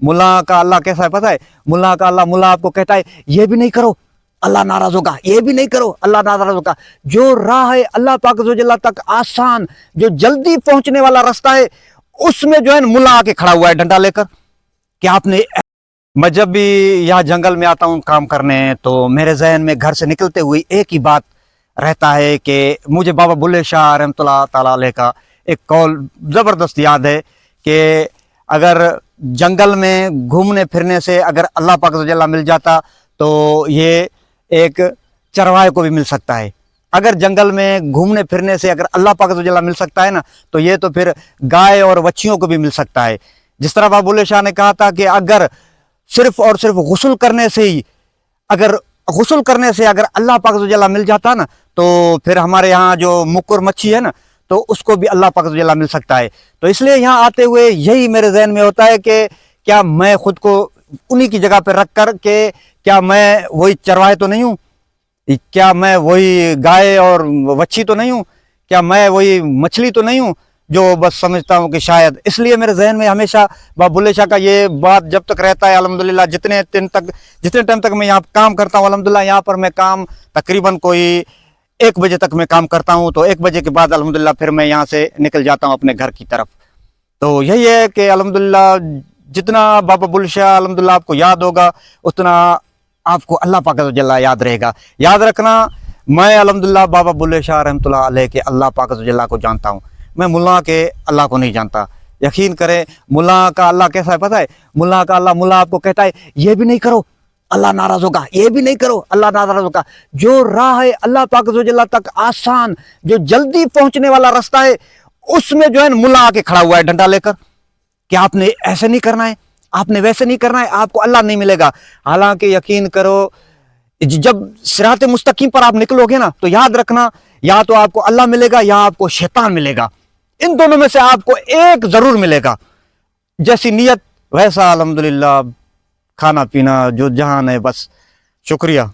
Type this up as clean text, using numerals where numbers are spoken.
मुल्ला का अल्लाह कैसा है पता है? मुल्ला का अल्लाह, मुल्ला आपको कहता है ये भी नहीं करो अल्लाह नाराज होगा, ये भी नहीं करो अल्लाह नाराज होगा। जो राह है अल्लाह पाक ज़ोजल्ला तक आसान, जो जल्दी पहुंचने वाला रास्ता है, उसमें जो है मुल्ला आके खड़ा हुआ है डंडा लेकर कि आपने। मैं जब भी यहाँ जंगल में आता हूँ काम करने, तो मेरे जहन में घर से निकलते हुए एक ही बात रहता है कि मुझे बाबा बुल्ले शाह रहमतुल्लाह ताला अलैह का एक कौल ज़बरदस्त याद है कि अगर जंगल में घूमने फिरने से अगर अल्लाह पाक ज़ोजल्ला मिल जाता तो ये एक चरवाहे को भी मिल सकता है। अगर जंगल में घूमने फिरने से अगर अल्लाह पाक ज़ोजल्ला मिल सकता है ना, तो ये तो फिर गाय और बच्चियों को भी मिल सकता है। जिस तरह बाबा बुल्ले शाह ने कहा था कि अगर सिर्फ और सिर्फ गुस्ल करने से ही, अगर गुस्ल करने से अगर अल्लाह पाक ज़ोजल्ला मिल जाता ना, तो फिर हमारे यहाँ जो मुक्कुर मच्छी है ना, तो उसको भी अल्लाह पाक ज़ोजल्ला मिल सकता है। तो इसलिए यहाँ आते हुए यही मेरे जहन में होता है कि क्या मैं खुद को उन्हीं की जगह पर रख कर के, क्या मैं वही चरवाहे तो नहीं हूँ, क्या मैं वही गाय और वच्छी तो नहीं हूँ, क्या मैं वही मछली तो नहीं हूँ जो बस समझता हूँ कि शायद। इसलिए मेरे जहन में हमेशा बाबा बुल्ले शाह का ये बात जब तक रहता है अल्हम्दुलिल्लाह, जितने टाइम तक मैं यहाँ काम करता हूँ अल्हम्दुलिल्लाह, यहाँ पर मैं काम तकरीबन कोई 1 बजे तक मैं काम करता हूँ। तो 1 बजे के बाद अल्हम्दुलिल्लाह फिर मैं यहाँ से निकल जाता हूँ अपने घर की तरफ। तो यही है कि अल्हम्दुलिल्लाह जितना बाबा बुल्ले शाह अल्हम्दुलिल्लाह आपको याद होगा, उतना आपको अल्लाह पाक ज़ोजल्ला याद रहेगा। याद रखना, मैं अल्हम्दुलिल्लाह बाबा बुल्ले शाह रहमतुल्लाह अलैह के अल्लाह पाक ज़ोजल्ला को जानता हूँ, मैं मुल्ला के अल्लाह को नहीं जानता। यकीन करें, मुल्ला का अल्लाह कैसा है पता है? मुल्ला का अल्लाह, मुल्ला आपको कहता है ये भी नहीं करो अल्लाह नाराज होगा, ये भी नहीं करो अल्लाह नाराज होगा। जो राह है अल्लाह पाक ज़ोजल्ला तक आसान, जो जल्दी पहुंचने वाला रास्ता है, उसमें जो है मुल्ला आके खड़ा हुआ है डंडा लेकर कि आपने ऐसे नहीं करना है, आपने वैसे नहीं करना है, आपको अल्लाह नहीं मिलेगा। हालांकि यकीन करो, जब सिराते मुस्तकीम पर आप निकलोगे ना, तो याद रखना, या तो आपको अल्लाह मिलेगा या आपको शैतान मिलेगा। इन दोनों में से आपको एक जरूर मिलेगा। जैसी नीयत वैसा अल्हम्दुलिल्लाह खाना पीना जो जहान है। बस शुक्रिया।